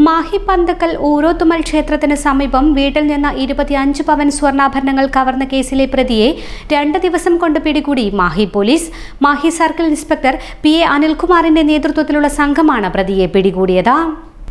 മാഹി പന്തക്കൽ ഊരോത്തുമൽ ക്ഷേത്രത്തിന് സമീപം വീട്ടിൽ നിന്ന് 25 പവൻ സ്വർണ്ണാഭരണങ്ങൾ കവർന്ന കേസിലെ പ്രതിയെ 2 ദിവസം കൊണ്ട് പിടികൂടി Mahe police. Mahe circle inspector PA അനിൽകുമാറിന്റെ നേതൃത്വത്തിലുള്ള സംഘമാണ് പ്രതിയെ പിടികൂടിയത്.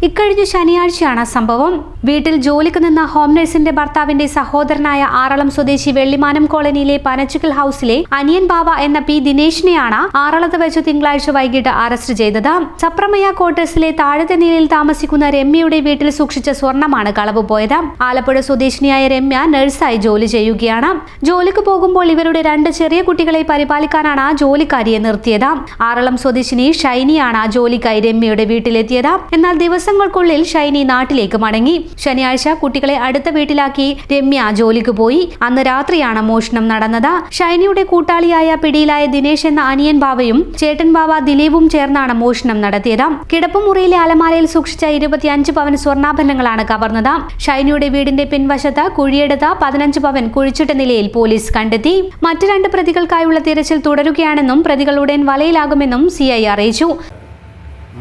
ഇക്കഴിഞ്ഞ ശനിയാഴ്ചയാണ് സംഭവം. വീട്ടിൽ ജോലിക്ക് നിന്ന ഹോം നഴ്സിന്റെ ഭർത്താവിന്റെ സഹോദരനായ ആറളം സ്വദേശി വെള്ളിമാനം കോളനിയിലെ പനച്ചിക്കൽ ഹൌസിലെ അനിയൻ ബാവ എന്ന P ദിനേശിനെയാണ് ആറളത്ത് വെച്ച് തിങ്കളാഴ്ച വൈകിട്ട് അറസ്റ്റ് ചെയ്തത്. സപ്രമയ ക്വാർട്ടേഴ്സിലെ താഴത്തെ നിലയിൽ താമസിക്കുന്ന രമ്യയുടെ വീട്ടിൽ സൂക്ഷിച്ച സ്വർണമാണ് കളവ് പോയത്. ആലപ്പുഴ സ്വദേശിനിയായ രമ്യ നഴ്സായി ജോലി ചെയ്യുകയാണ്. ജോലിക്ക് പോകുമ്പോൾ ഇവരുടെ 2 ചെറിയ കുട്ടികളെ പരിപാലിക്കാനാണ് ജോലിക്കാരിയെ നിർത്തിയത്. ആറളം സ്വദേശിനി ഷൈനിയാണ് ജോലിക്കായി രമ്യയുടെ വീട്ടിലെത്തിയത്. എന്നാൽ ദിവസങ്ങൾക്കുള്ളിൽ ഷൈനി നാട്ടിലേക്ക് മടങ്ങി. ശനിയാഴ്ച കുട്ടികളെ അടുത്ത വീട്ടിലാക്കി രമ്യ ജോലിക്ക് പോയി. അന്ന് രാത്രിയാണ് മോഷണം നടന്നത്. ഷൈനിയുടെ കൂട്ടാളിയായ പിടിയിലായ ദിനേശ് എന്ന അനിയൻ ബാവയും ചേട്ടൻ ബാവ ദിലീപും ചേർന്നാണ് മോഷണം നടത്തിയത്. കിടപ്പുമുറിയിലെ അലമാരയിൽ സൂക്ഷിച്ച 25 പവൻ സ്വർണ്ണാഭരണങ്ങളാണ് കവർന്നത്. ഷൈനിയുടെ വീടിന്റെ പിൻവശത്ത് കുഴിയെടുത്ത 15 പവൻ കുഴിച്ചിട്ട നിലയിൽ പോലീസ് കണ്ടെത്തി. മറ്റ് 2 പ്രതികൾക്കായുള്ള തിരച്ചിൽ തുടരുകയാണെന്നും പ്രതികൾ ഉടൻ വലയിലാകുമെന്നും CI അറിയിച്ചു.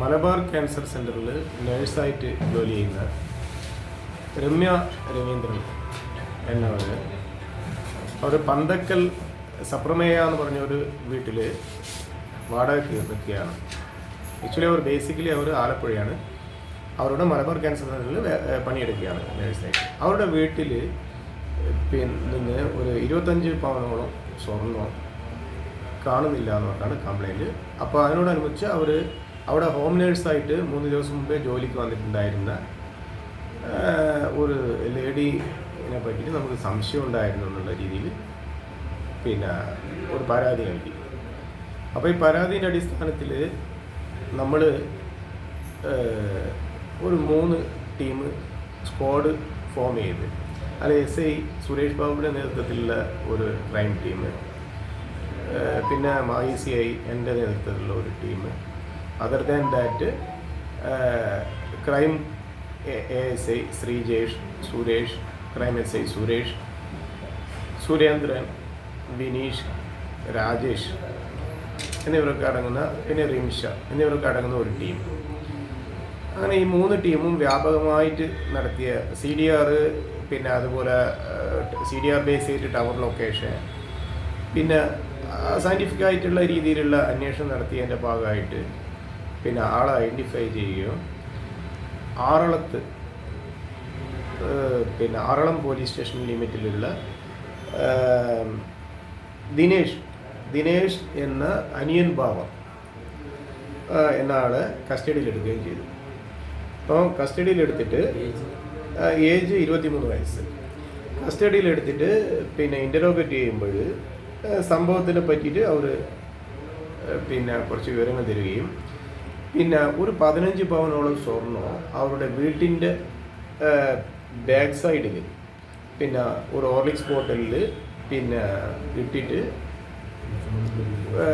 മലബാർ ക്യാൻസർ സെൻ്ററിൽ നഴ്സായിട്ട് ജോലി ചെയ്യുന്ന രമ്യ രവീന്ദ്രൻ എന്നവർ അവർ പന്തക്കൽ സപ്രമേയ എന്ന് പറഞ്ഞൊരു വീട്ടിൽ വാടകയ്ക്ക് നിൽക്കുകയാണ്. ആക്ച്വലി അവർ ബേസിക്കലി അവർ ആലപ്പുഴയാണ്. അവരുടെ മലബാർ ക്യാൻസർ സെൻ്ററിൽ പണിയെടുക്കുകയാണ് നഴ്സായിട്ട്. അവരുടെ വീട്ടിൽ നിന്ന് ഒരു 25 പവനോളം സ്വർണ്ണം കാണുന്നില്ല എന്ന് പറഞ്ഞാണ് കംപ്ലൈൻറ്റ്. അപ്പോൾ അതിനോടനുബന്ധിച്ച് അവർ അവിടെ ഹോം നേഴ്സായിട്ട് 3 ദിവസം മുമ്പേ ജോലിക്ക് വന്നിട്ടുണ്ടായിരുന്ന ഒരു ലേഡീനെ പറ്റിയിട്ട് നമുക്ക് സംശയം ഉണ്ടായിരുന്നു എന്നുള്ള രീതിയിൽ ഒരു പരാതി നൽകി. അപ്പോൾ ഈ പരാതിൻ്റെ അടിസ്ഥാനത്തിൽ നമ്മൾ ഒരു 3 ടീം സ്ക്വാഡ് ഫോം ചെയ്ത്, അതിൽ SI സുരേഷ് ബാബുവിൻ്റെ നേതൃത്വത്തിലുള്ള ഒരു ക്രൈം ടീം, പിന്നെ ICI എൻ്റെ നേതൃത്വത്തിലുള്ള ഒരു team, other than that crime ASI Sreejesh, Suresh, crime SI Suresh, Surendran, Vineesh, Rajesh എന്നിവരൊക്കെ അടങ്ങുന്ന, പിന്നെ റിംഷ എന്നിവരൊക്കെ അടങ്ങുന്ന ഒരു ടീം. അങ്ങനെ ഈ 3 ടീമും വ്യാപകമായിട്ട് നടത്തിയ CDR, പിന്നെ അതുപോലെ CDR ബേസ് ചെയ്തിട്ട് ടവർ ലൊക്കേഷൻ, പിന്നെ സയൻറ്റിഫിക് ആയിട്ടുള്ള രീതിയിലുള്ള അന്വേഷണം നടത്തിയതിൻ്റെ ഭാഗമായിട്ട് പിന്നെ ആളെ ഐഡൻറ്റിഫൈ ചെയ്യുകയും ആറളത്ത് പിന്നെ ആറളം പോലീസ് സ്റ്റേഷൻ ലിമിറ്റിലുള്ള ദിനേശ് എന്ന അനിയൻ ബാവ എന്ന ആളെ കസ്റ്റഡിയിലെടുക്കുകയും ചെയ്തു. അപ്പോൾ കസ്റ്റഡിയിലെടുത്തിട്ട് ഏജ് 23 വയസ്സ്. കസ്റ്റഡിയിലെടുത്തിട്ട് പിന്നെ ഇൻ്ററോഗേറ്റ് ചെയ്യുമ്പോൾ സംഭവത്തിനെ പറ്റിയിട്ട് അവർ പിന്നെ കുറച്ച് വിവരങ്ങൾ തരികയും പിന്നെ ഒരു 15 പവനോളം സ്വർണ്ണം അവരുടെ വീട്ടിൻ്റെ ബാക്ക് സൈഡിൽ പിന്നെ ഒരു ഹോർലിക്സ് ബോട്ടലിൽ പിന്നെ ഇട്ടിട്ട്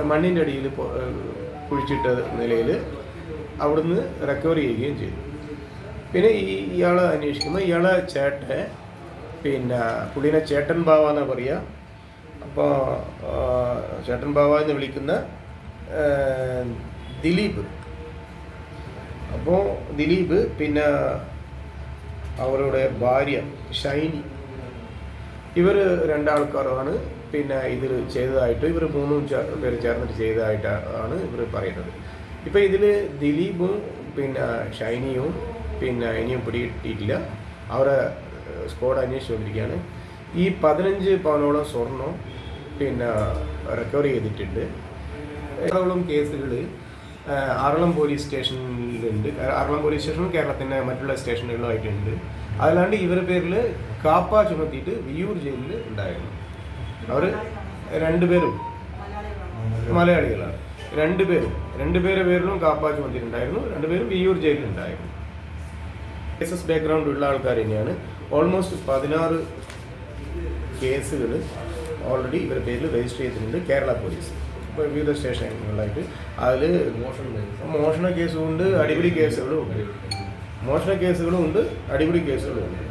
മണ്ണിൻ്റെ അടിയിൽ കുഴിച്ചിട്ട നിലയിൽ അവിടുന്ന് റിക്കവർ ചെയ്യുകയും ചെയ്തു. പിന്നെ ഇയാളെ അന്വേഷിക്കുമ്പോൾ ഇയാളെ ചേട്ടൻ പിന്നെ പുള്ളിനെ ചേട്ടൻ ബാവ എന്നാണ് പറയുക. അപ്പോൾ ചേട്ടൻ ബാവ എന്ന് വിളിക്കുന്ന ദിലീപ്. അപ്പോൾ ദിലീപ് പിന്നെ അവരുടെ ഭാര്യ ഷൈനി, ഇവർ 2 ആൾക്കാരാണ് പിന്നെ ഇതിൽ ചെയ്തതായിട്ട്, ഇവർ 3 പേര് ചേർന്നിട്ട് ചെയ്തതായിട്ടാണ് ഇവർ പറയുന്നത്. ഇപ്പോൾ ഇതിൽ ദിലീപും പിന്നെ ഷൈനിയും പിന്നെ ഇനിയും പിടികിട്ടിയിട്ടില്ല. അവരെ സ്ക്വാഡ് അന്വേഷിച്ചുകൊണ്ടിരിക്കുകയാണ്. ഈ 15 പവനോളം സ്വർണം പിന്നെ റിക്കവർ ചെയ്തിട്ടുണ്ട്. ഏറോളം കേസുകൾ ആറളം പോലീസ് സ്റ്റേഷനിലുണ്ട്. ആറളം പോലീസ് സ്റ്റേഷനും കേരളത്തിൻ്റെ മറ്റുള്ള സ്റ്റേഷനുകളുമായിട്ടുണ്ട്. അതല്ലാണ്ട് ഇവരുടെ പേരിൽ കാപ്പ ചുമത്തിയിട്ട് വിയ്യൂർ ജയിലിൽ ഉണ്ടായിരുന്നു. അവർ 2 പേരും മലയാളികളാണ്. 2 പേരുടെ പേരിലും കാപ്പ ചുമത്തിയിട്ടുണ്ടായിരുന്നു. 2 പേരും വിയ്യൂർ ജയിലിലുണ്ടായിരുന്നു. കേസസ് ബാക്ക്ഗ്രൗണ്ട് ഉള്ള ആൾക്കാർ തന്നെയാണ്. ഓൾമോസ്റ്റ് 16 കേസുകൾ ഓൾറെഡി ഇവരുടെ പേരിൽ രജിസ്റ്റർ ചെയ്തിട്ടുണ്ട് കേരള പോലീസ്. ഇപ്പോൾ വിവിധ സ്റ്റേഷനുകളായിട്ട് അതിൽ മോഷണ കേസും ഉണ്ട്, അടിപിടി കേസുകളും ഉണ്ട്. മോഷണ കേസുകളും ഉണ്ട്, അടിപിടി കേസുകളും ഉണ്ട്.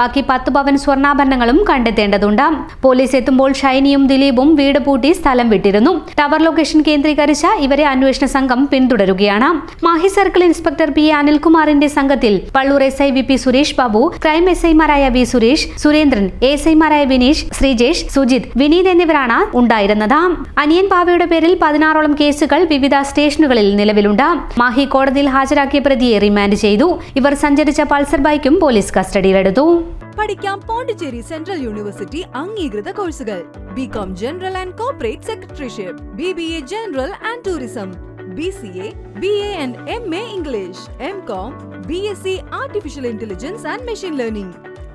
ബാക്കി 10 പവൻ സ്വർണ്ണാഭരണങ്ങളും കണ്ടെത്തേണ്ടതുണ്ട്. പോലീസ് എത്തുമ്പോൾ ഷൈനിയും ദിലീപും വീട് പൂട്ടി സ്ഥലം വിട്ടിരുന്നു. ടവർ ലൊക്കേഷൻ കേന്ദ്രീകരിച്ച ഇവരെ അന്വേഷണ സംഘം പിന്തുടരുകയാണ്. മാഹി സർക്കിൾ ഇൻസ്പെക്ടർ പി അനിൽകുമാറിന്റെ സംഘത്തിൽ Pallur SI VP Suresh Babu, crime SIമാരായ വി സുരേഷ്, സുരേന്ദ്രൻ, SIമാരായ വിനീഷ്, ശ്രീജേഷ്, സുജിത്, വിനീത് എന്നിവരാണ് ഉണ്ടായിരുന്നത്. അനിയൻ പാവയുടെ പേരിൽ 16ഓളം കേസുകൾ വിവിധ സ്റ്റേഷനുകളിൽ നിലവിലുണ്ട്. മാഹി കോടതിയിൽ ഹാജരാക്കിയ പ്രതിയെ റിമാൻഡ് ചെയ്തു. ഇവർ സഞ്ചരിച്ച പൾസർ ബൈക്കും പോലീസ് കസ്റ്റഡിയിലെടുത്തു. പഠിക്കാം പോണ്ടിച്ചേരി സെൻട്രൽ യൂണിവേഴ്സിറ്റി അംഗീകൃത കോഴ്സുകൾ. BCom general and corporate secretaryship, BBA general and tourism, BCA, BA and MA English, MCom, BSc Artificial Intelligence and Machine Learning,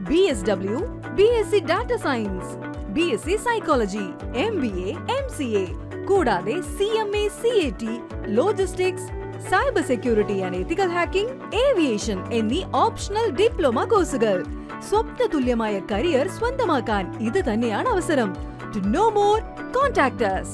BSW, BSc Data Science, BSc Psychology, MBA, MCA, കൂടാതെ CMA, CAT, Logistics, Cyber Security and Ethical Hacking, Aviation എന്നീ optional diploma കോഴ്സുകൾ. സ്വപ്നതുല്യമായ career സ്വന്തമാക്കാൻ ഇത് തന്നെയാണ് അവസരം. To know more, contact us.